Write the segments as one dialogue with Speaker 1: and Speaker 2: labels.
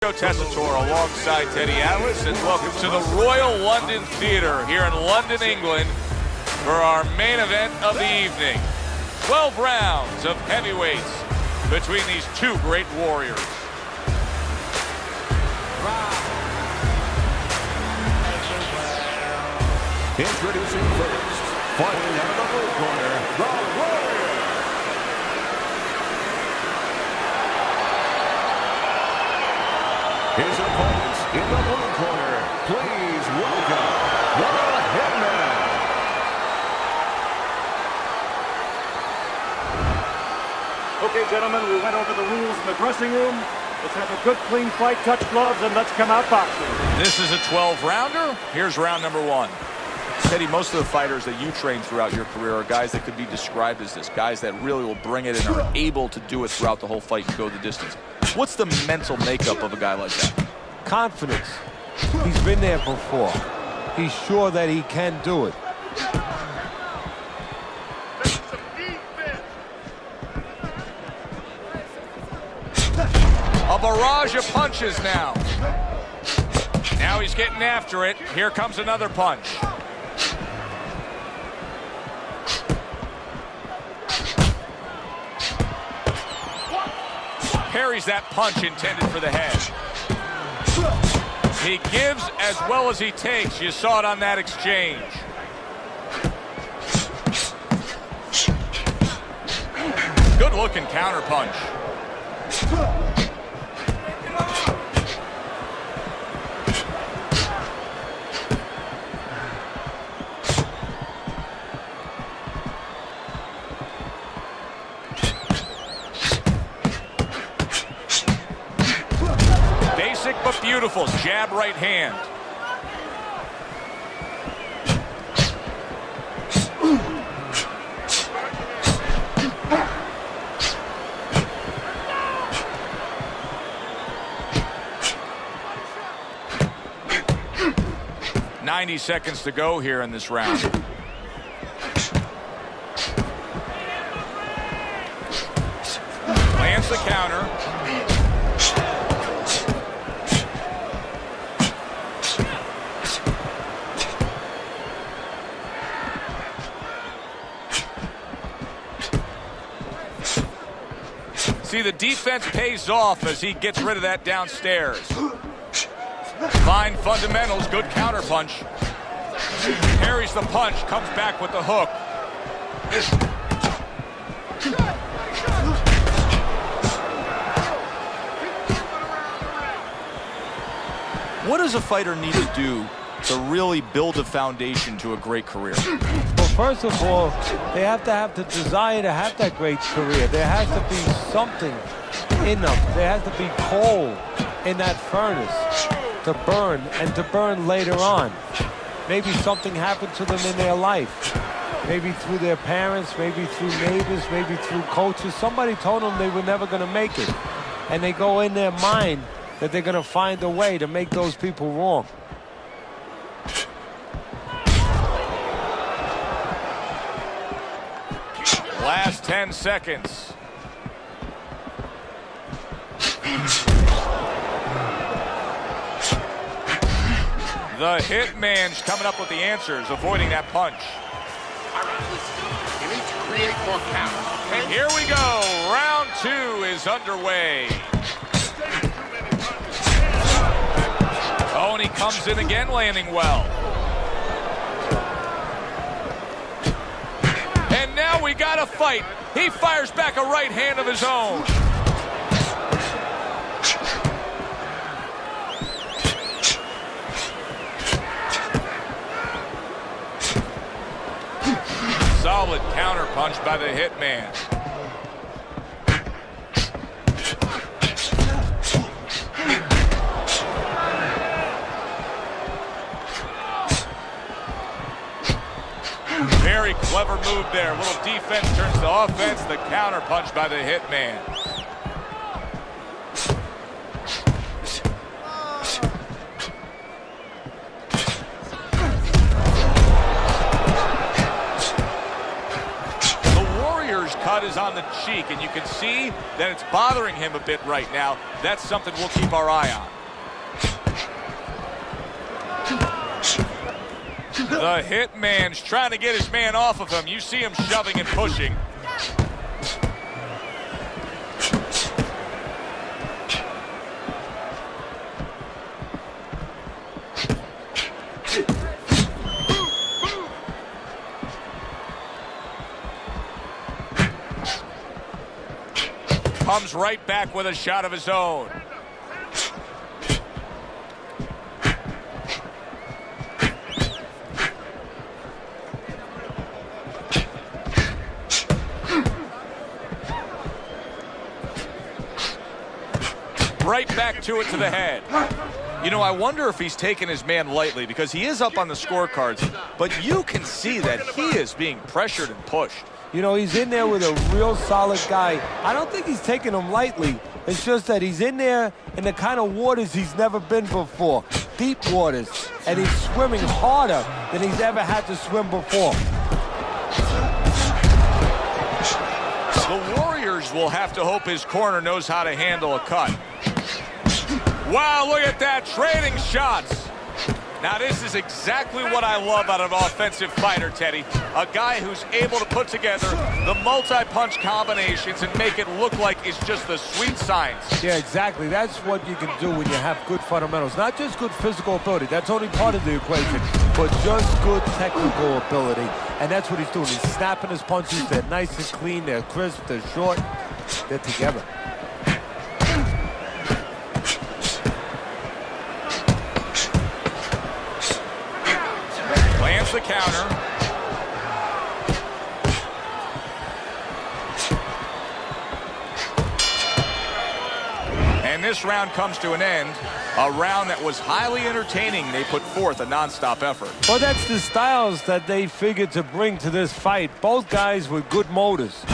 Speaker 1: Chisora alongside Teddy Atlas, and welcome to the Royal London Theatre here in London, England, for our main event of the evening. 12 rounds of heavyweights between these two great warriors.
Speaker 2: Introducing first, fighting out of the blue corner, the Warrior. His opponents in the blue corner, please welcome the Hitman.
Speaker 3: Okay, gentlemen, we went over the rules in the dressing room. Let's have a good, clean fight, touch gloves, and let's come out boxing.
Speaker 1: This is a 12-rounder. Here's round number one.
Speaker 4: Teddy, most of the fighters that you train throughout your career are guys that could be described as this, guys that really will bring it and are able to do it throughout the whole fight and go the distance. What's the mental makeup of a guy like that?
Speaker 5: Confidence. He's been there before. He's sure that he can do it.
Speaker 1: A barrage of punches now. Now he's getting after it. Here comes another punch. Parries that punch intended for the head. He gives as well as he takes. You saw it on that exchange. Good looking counter punch. Basic but beautiful. Jab right hand. "90 seconds to go here in this round. Lands the counter. See, the defense pays off as he gets rid of that downstairs. Fine fundamentals, good counter punch. Parries the punch, comes back with the hook.
Speaker 4: What does a fighter need to do to really build a foundation to a great career?
Speaker 5: Well, first of all, they have to have the desire to have that great career. There has to be something in them. There has to be coal in that furnace to burn, and to burn later on. Maybe something happened to them in their life. Maybe through their parents, maybe through neighbors, maybe through coaches. Somebody told them they were never going to make it. And they go in their mind that they're going to find a way to make those people wrong.
Speaker 1: Last 10 seconds. The Hitman's coming up with the answers, avoiding that punch.
Speaker 6: You need to create more count, okay?
Speaker 1: Here we go. Round two is underway. Oh, and he comes in again, landing well. And now we got a fight. He fires back a right hand of his own. Solid counter punch by the Hitman. Very clever move there. A little defense turns to offense. The counter punch by the Hitman. cut is on the cheek, and you can see that it's bothering him a bit right now. That's something we'll keep our eye on. The hitman's trying to get his man off of him. You see him shoving and pushing. Comes right back with a shot of his own. Right back to it to the head.
Speaker 4: You know, I wonder if he's taking his man lightly because he is up on the scorecards, but you can see that he is being pressured and pushed.
Speaker 5: You know, he's in there with a real solid guy. I don't think he's taking him lightly. It's just that he's in there in the kind of waters he's never been before. Deep waters. And he's swimming harder than he's ever had to swim before.
Speaker 1: The Warriors will have to hope his corner knows how to handle a cut. Wow, look at that, trading shots. Now this is exactly what I love out of an offensive fighter, Teddy. A guy who's able to put together the multi-punch combinations and make it look like it's just the sweet science.
Speaker 5: Yeah, exactly. That's what you can do when you have good fundamentals. Not just good physical ability. That's only part of the equation. But just good technical ability. And that's what he's doing. He's snapping his punches. They're nice and clean. They're crisp. They're short. They're together.
Speaker 1: The counter. And this round comes to an end. A round that was highly entertaining. They put forth a non-stop effort.
Speaker 5: Well, that's the styles that they figured to bring to this fight. Both guys with good motors.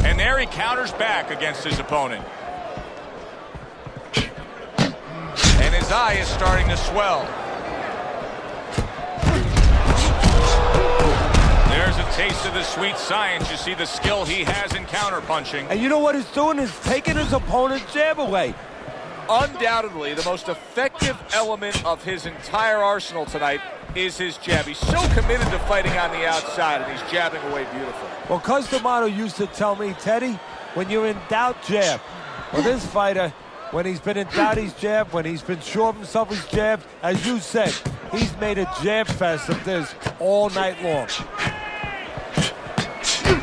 Speaker 1: And there he counters back against his opponent. And his eye is starting to swell. There's a taste of the sweet science. You see the skill he has in counterpunching.
Speaker 5: And you know what he's doing is taking his opponent's jab away.
Speaker 1: Undoubtedly, the most effective element of his entire arsenal tonight is his jab. He's so committed to fighting on the outside, and he's jabbing away beautifully.
Speaker 5: Well, Cus D'Amato used to tell me, Teddy, when you're in doubt, jab. Well, this fighter, when he's been in doubt, he's jabbed. When he's been sure of himself, he's jabbed. As you said, he's made a jab fest of this all night long.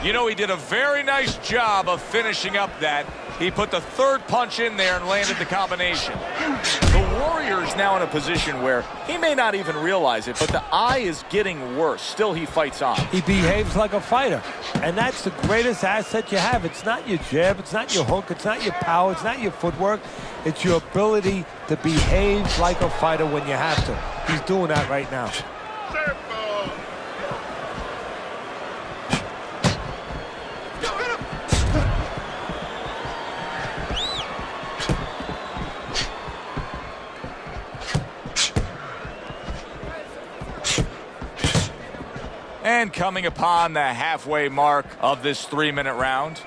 Speaker 1: You know, he did a very nice job of finishing up that. He put the third punch in there and landed the combination. The Warrior's now in a position where he may not even realize it, but the eye is getting worse. Still, he fights on.
Speaker 5: He behaves like a fighter, and that's the greatest asset you have. It's not your jab, it's not your hook, it's not your power, it's not your footwork. It's your ability to behave like a fighter when you have to. He's doing that right now.
Speaker 1: And coming upon the halfway mark of this 3-minute round.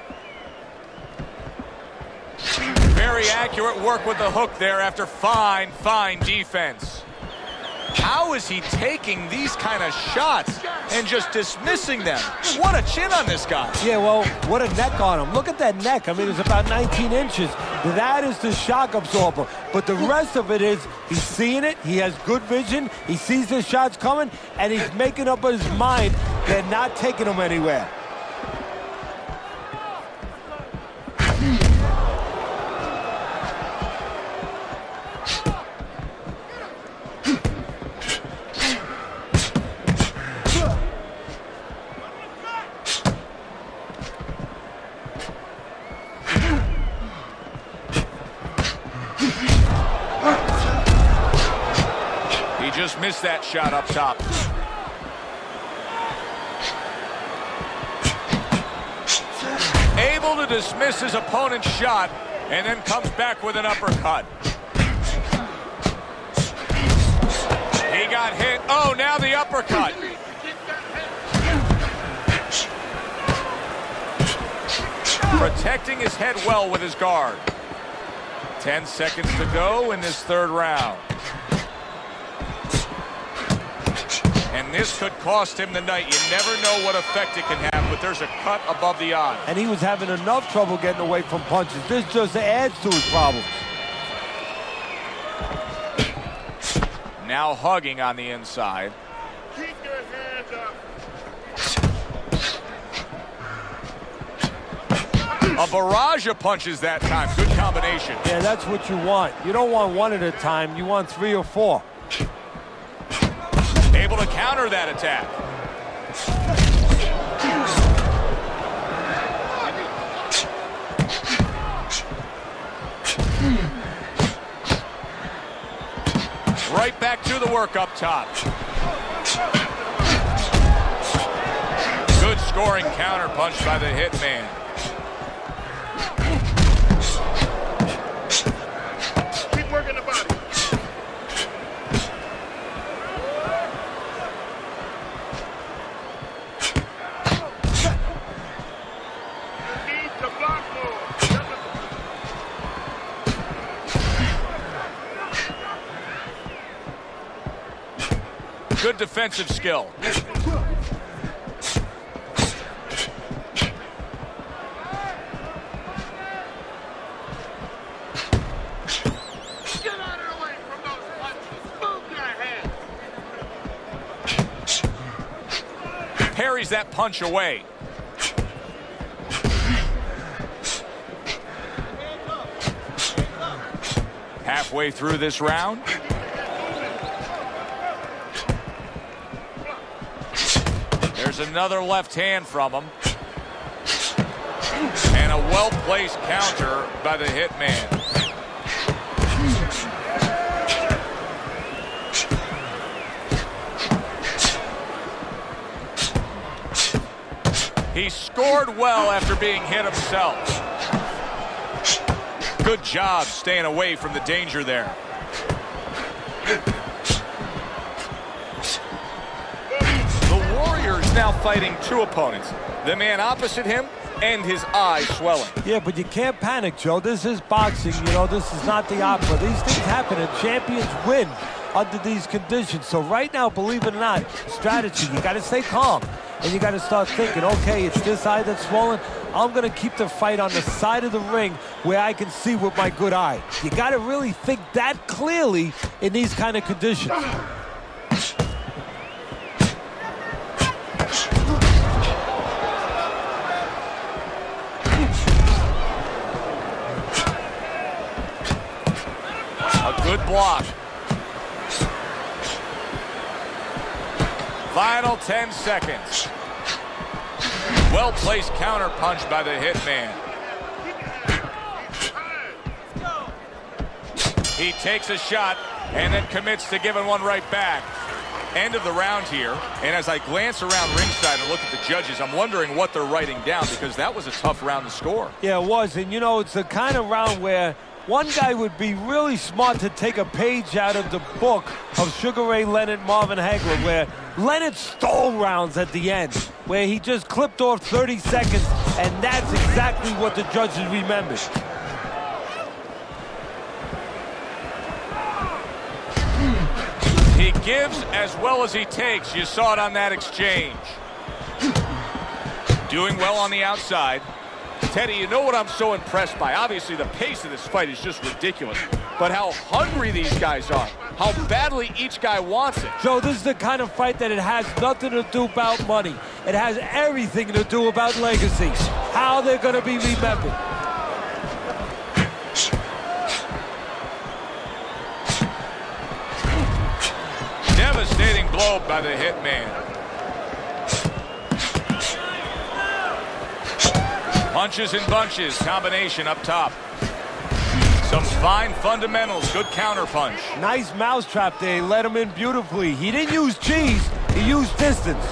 Speaker 1: Very accurate work with the hook there after fine defense. How is he taking these kind of shots and just dismissing them? What a chin on this guy.
Speaker 5: Yeah, well, what a neck on him. Look at that neck. I mean, it's about 19 inches. That is the shock absorber. But the rest of it is he's seeing it. He has good vision. He sees the shots coming, and he's making up his mind they're not taking him anywhere.
Speaker 1: Just missed that shot up top. Able to dismiss his opponent's shot and then comes back with an uppercut. He got hit. Oh, now the uppercut. protecting his head well with his guard. 10 seconds to go in this third round. And this could cost him the night. You never know what effect it can have, but there's a cut above the eye.
Speaker 5: And he was having enough trouble getting away from punches. This just adds to his problems.
Speaker 1: Now hugging on the inside.
Speaker 6: Keep your hands up.
Speaker 1: A barrage of punches that time. Good combination.
Speaker 5: Yeah, that's what you want. You don't want one at a time. You want 3 or 4.
Speaker 1: Able to counter that attack. Right back to the work up top. Good scoring counter punch by the Hitman.
Speaker 6: Keep working the body. Need to block more.
Speaker 1: Good defensive skill.
Speaker 6: Get out of the way from those punches. Move your head.
Speaker 1: Parries that punch away. Halfway through this round. There's another left hand from him. And a well-placed counter by the Hitman. He scored well after being hit himself. Good job staying away from the danger there. Now fighting 2 opponents, the man opposite him and his eyes swelling.
Speaker 5: Yeah, but you can't panic, Joe. This is boxing. You know, this is not the opera. These things happen, and champions win under these conditions. So right now, believe it or not, strategy, you got to stay calm. And you got to start thinking, okay, it's this eye that's swollen. I'm going to keep the fight on the side of the ring where I can see with my good eye. You got to really think that clearly in these kind of conditions.
Speaker 1: Good block. Final 10 seconds. Well-placed counter punch by the Hitman. He takes a shot and then commits to giving one right back. End of the round here. And as I glance around ringside and look at the judges, I'm wondering what they're writing down, because that was a tough round to score.
Speaker 5: Yeah, it was. And, you know, it's the kind of round where one guy would be really smart to take a page out of the book of Sugar Ray Leonard, Marvin Hagler, where Leonard stole rounds at the end, where he just clipped off 30 seconds, and that's exactly what the judges remembered.
Speaker 1: He gives as well as he takes. You saw it on that exchange. Doing well on the outside. Teddy, you know what I'm so impressed by? Obviously, the pace of this fight is just ridiculous. But how hungry these guys are. How badly each guy wants it.
Speaker 5: Joe, this is the kind of fight that it has nothing to do about money. It has everything to do about legacy. How they're going to be remembered.
Speaker 1: Devastating blow by the Hitman. Punches and bunches, combination up top. Some fine fundamentals, good counter punch.
Speaker 5: Nice mousetrap there, he let him in beautifully. He didn't use cheese, he used distance.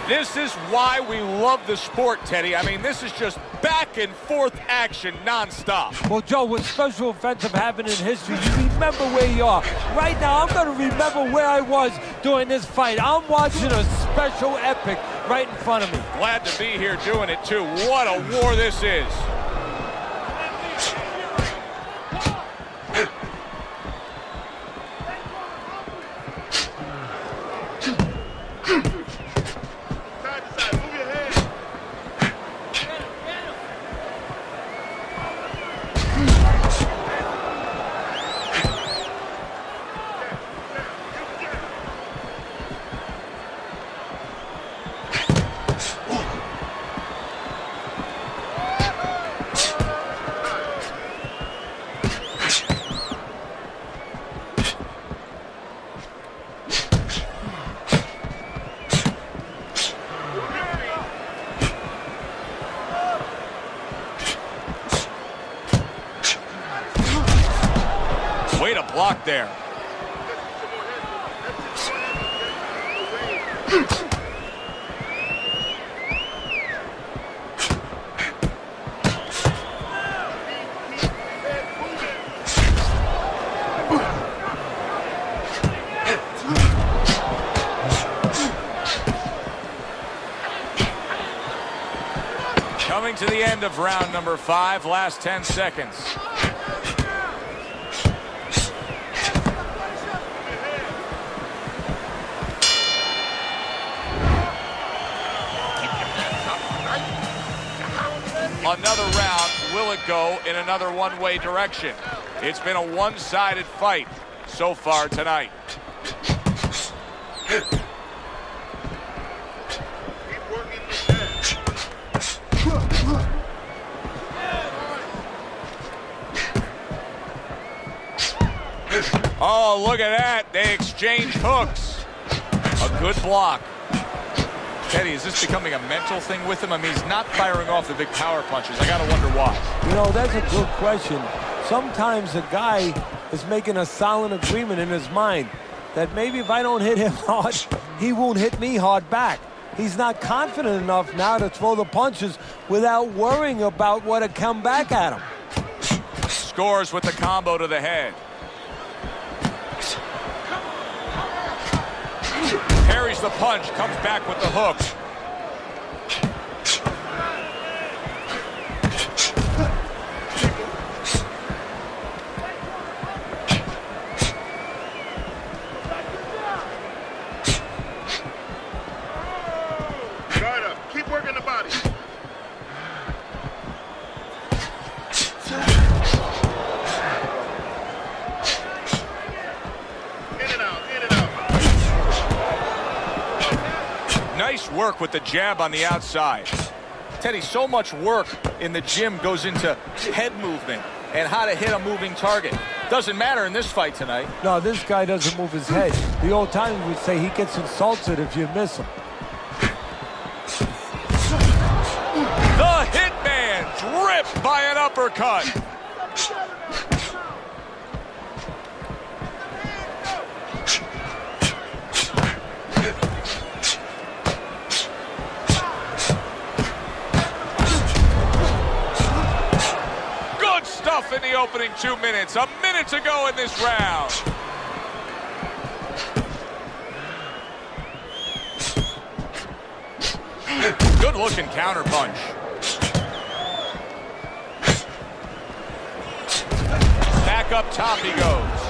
Speaker 1: This is why we love the sport, Teddy. I mean, this is just back and forth action nonstop.
Speaker 5: Well, Joe, with special events have happened in history, you remember where you are. Right now, I'm going to remember where I was during this fight. I'm watching a special epic right in front of me.
Speaker 1: Glad to be here doing it, too. What a war this is.
Speaker 6: Side to side. Move your head.
Speaker 1: Way to block there. Coming to the end of round number 5, last 10 seconds. Another round, will it go in another one-way direction? It's been a one-sided fight so far tonight.
Speaker 6: Keep working your head.
Speaker 1: Oh, look at that. They exchange hooks. A good block. Teddy, is this becoming a mental thing with him? I mean, he's not firing off the big power punches. I got to wonder why.
Speaker 5: You know, that's a good question. Sometimes a guy is making a silent agreement in his mind that maybe if I don't hit him hard, he won't hit me hard back. He's not confident enough now to throw the punches without worrying about what to come back at him.
Speaker 1: Scores with the combo to the head. Parries the punch, comes back with the hook.
Speaker 6: Guard up. Keep working the body. In and out, in and out.
Speaker 1: Nice work with the jab on the outside. Teddy, so much work in the gym goes into head movement and how to hit a moving target. Doesn't matter in this fight tonight.
Speaker 5: No, this guy doesn't move his head. The old timers would say he gets insulted if you miss him.
Speaker 1: The Hitman dripped by an uppercut. Good stuff in the opening 2 minutes. A minute to go in this round. Good looking counter punch. Back up top he goes.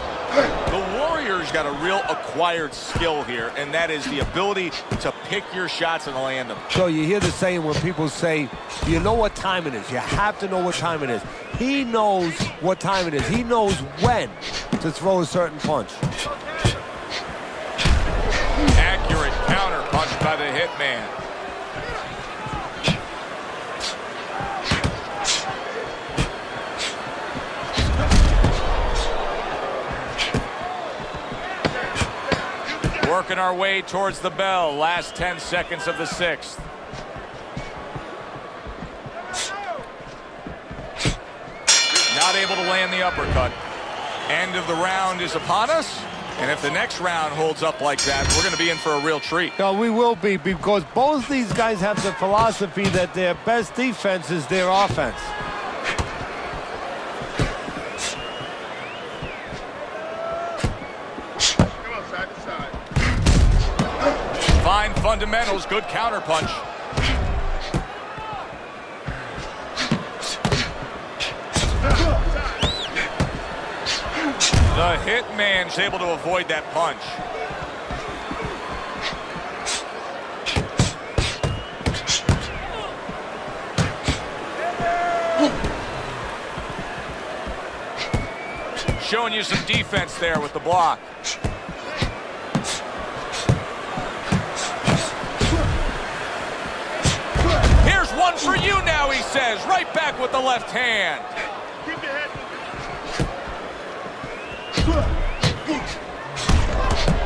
Speaker 1: The Warriors got a real acquired skill here, and that is the ability to pick your shots and land them.
Speaker 5: So you hear the saying when people say, you know what time it is. You have to know what time it is. He knows what time it is. He knows when to throw a certain punch.
Speaker 1: Accurate counter punch by the Hitman. Working our way towards the bell. Last 10 seconds of the 6th. Not able to land the uppercut. End of the round is upon us. And if the next round holds up like that, we're going to be in for a real treat.
Speaker 5: No, we will be, because both these guys have the philosophy that their best defense is their offense.
Speaker 6: Come on, side to side.
Speaker 1: Fine
Speaker 4: fundamentals, good counter punch. The Hitman's able to avoid that punch. Showing you some defense there with the block. Here's one for you now, he says. Right back with the left hand.
Speaker 6: Keep your head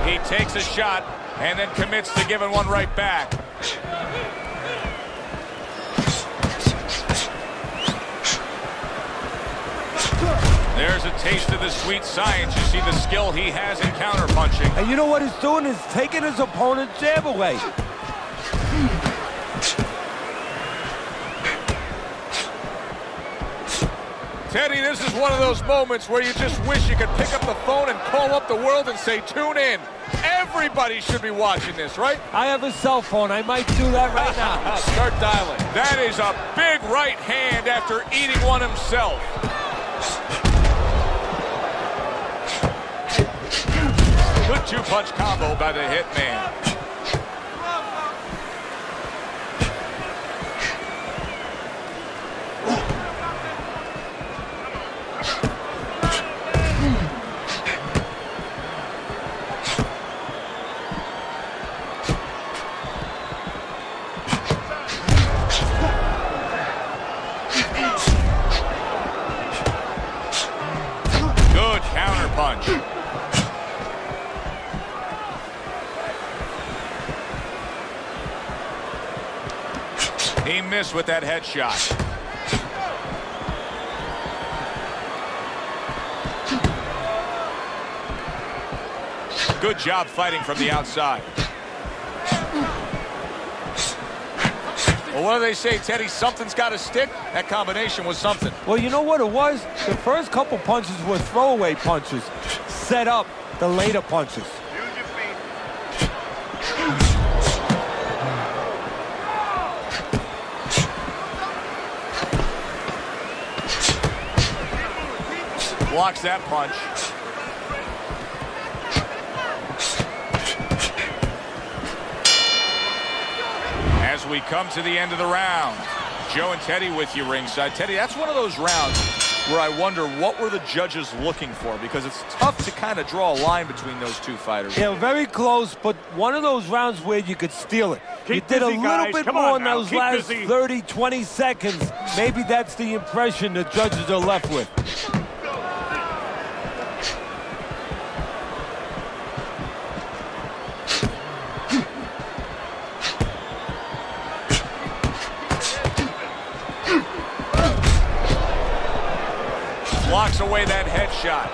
Speaker 6: moving.
Speaker 1: He takes a shot and then commits to giving one right back. There's a taste of the sweet science. You see the skill he has in counterpunching.
Speaker 5: And you know what he's doing is taking his opponent's jab away.
Speaker 1: Teddy, this is one of those moments where you just wish you could pick up the phone and call up the world and say, tune in. Everybody should be watching this, right?
Speaker 5: I have a cell phone. I might do that right now.
Speaker 1: Start dialing. That is a big right hand after eating one himself. Good two-punch combo by the Hitman. Good counter punch. He missed with that headshot. Good job fighting from the outside. Well, what do they say, Teddy? Something's got to stick. That combination was something.
Speaker 5: Well, you know what it was? The first couple punches were throwaway punches. Set up the later punches.
Speaker 6: Use your feet.
Speaker 1: Blocks that punch. As we come to the end of the round, Joe and Teddy with you ringside. Teddy, that's one of those rounds where I wonder what were the judges looking for, because it's tough to kind of draw a line between those two fighters.
Speaker 5: Yeah, very close, but one of those rounds where you could steal it. You
Speaker 3: Keep
Speaker 5: did a
Speaker 3: busy,
Speaker 5: little
Speaker 3: guys.
Speaker 5: bit
Speaker 3: Come
Speaker 5: more
Speaker 3: on
Speaker 5: in
Speaker 3: now.
Speaker 5: those
Speaker 3: Keep
Speaker 5: last
Speaker 3: busy.
Speaker 5: 30, 20 seconds. Maybe that's the impression the judges are left with.
Speaker 1: Blocks away that headshot.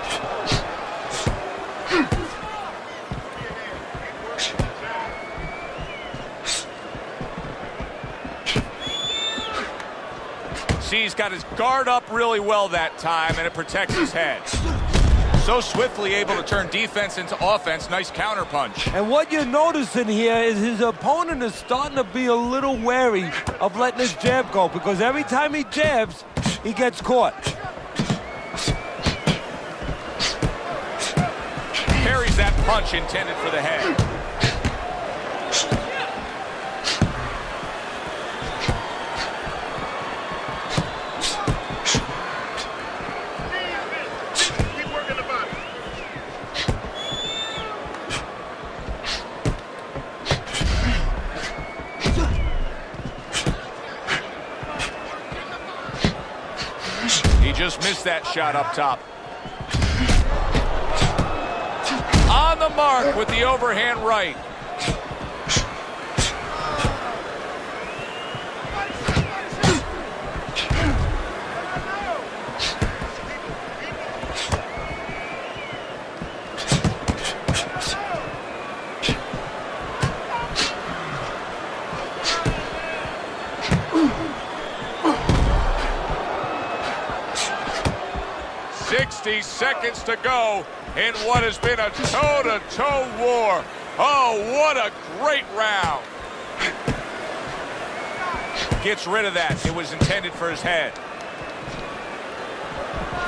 Speaker 1: See, he's got his guard up really well that time, and it protects his head. So swiftly able to turn defense into offense. Nice counter punch.
Speaker 5: And what you're noticing here is his opponent is starting to be a little wary of letting his jab go, because every time he jabs, he gets caught.
Speaker 1: Carries that punch intended for the head.
Speaker 6: Keep working the body.
Speaker 1: He just missed that shot up top. On the mark with the overhand right. Seconds to go in what has been a toe-to-toe war. Oh, what a great round. Gets rid of that. It was intended for his head.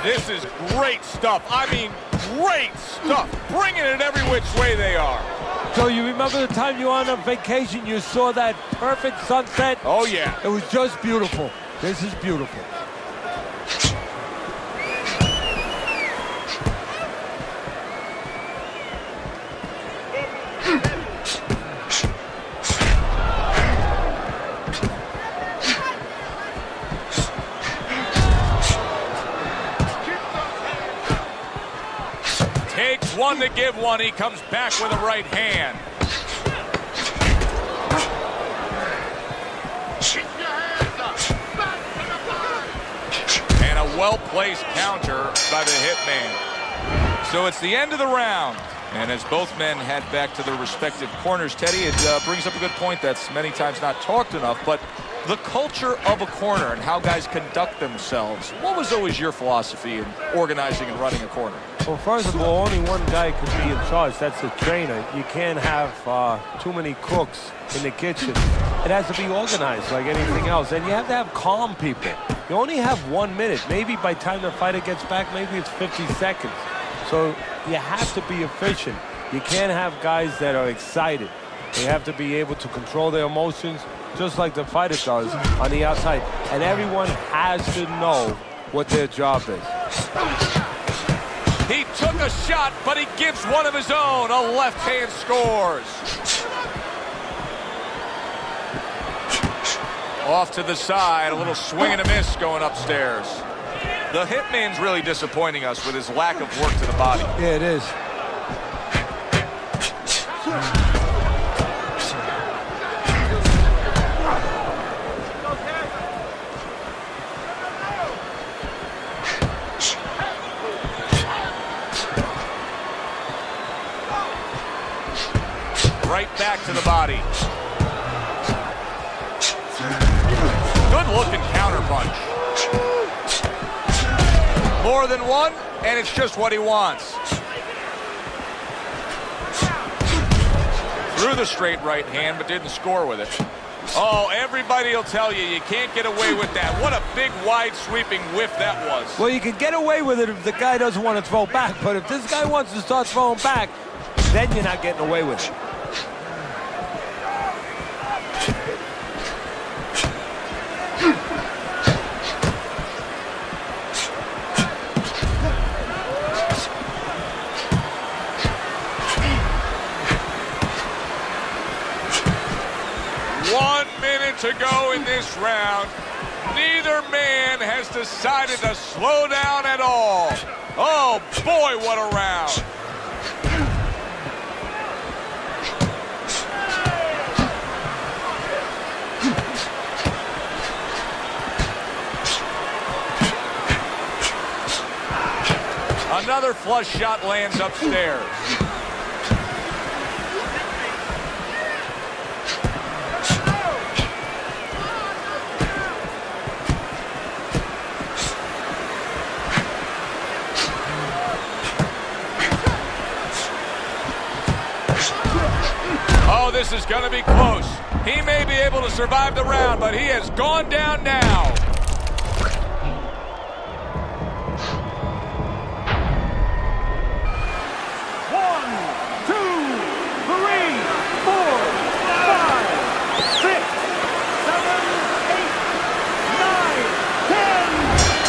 Speaker 1: This is great stuff. I mean, great stuff. Bringing it every which way they are.
Speaker 5: So you remember the time you were on a vacation, you saw that perfect sunset?
Speaker 1: Oh, yeah.
Speaker 5: It was just beautiful. This is beautiful.
Speaker 1: Takes one to give one. He comes back with a right hand. And a well-placed counter by the Hitman. So it's the end of the round. And as both men head back to their respective corners, Teddy, it brings up a good point that's many times not talked enough, but the culture of a corner and how guys conduct themselves. What was always your philosophy in organizing and running a corner?
Speaker 5: Well, first of all, only one guy could be in charge. That's the trainer. You can't have too many cooks in the kitchen. It has to be organized like anything else. And you have to have calm people. You only have 1 minute. Maybe by the time the fighter gets back, maybe it's 50 seconds. So you have to be efficient. You can't have guys that are excited. They have to be able to control their emotions, just like the fighter does on the outside. And everyone has to know what their job is.
Speaker 1: He took a shot, but he gives one of his own. A left hand scores. Off to the side, a little swing and a miss going upstairs. The Hitman's really disappointing us with his lack of work to the body.
Speaker 5: Yeah, it is.
Speaker 1: Right back to the body. Good looking counter punch. More than one, and it's just what he wants. Threw the straight right hand, but didn't score with it. Oh, everybody will tell you, you can't get away with that. What a big, wide, sweeping whiff that was.
Speaker 5: Well, you can get away with it if the guy doesn't want to throw back, but if this guy wants to start throwing back, then you're not getting away with it.
Speaker 1: To go in this round. Neither man has decided to slow down at all. Oh boy, what a round. Another flush shot lands upstairs. Oh, this is going to be close. He may be able to survive the round, but he has gone down now.
Speaker 3: One, two, three, four, 5, 6, 7, 8, 9, 10.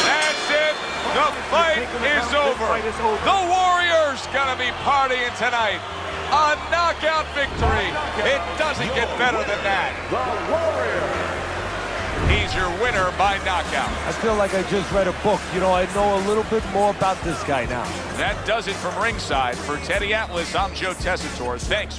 Speaker 1: That's it. The fight is over. The Warriors going to be partying tonight. A knockout victory. It doesn't get better than that.
Speaker 2: The Warrior.
Speaker 1: He's your winner by knockout.
Speaker 5: I feel like I just read a book. You know, I know a little bit more about this guy now.
Speaker 1: That does it from ringside. For Teddy Atlas, I'm Joe Tessitore. Thanks for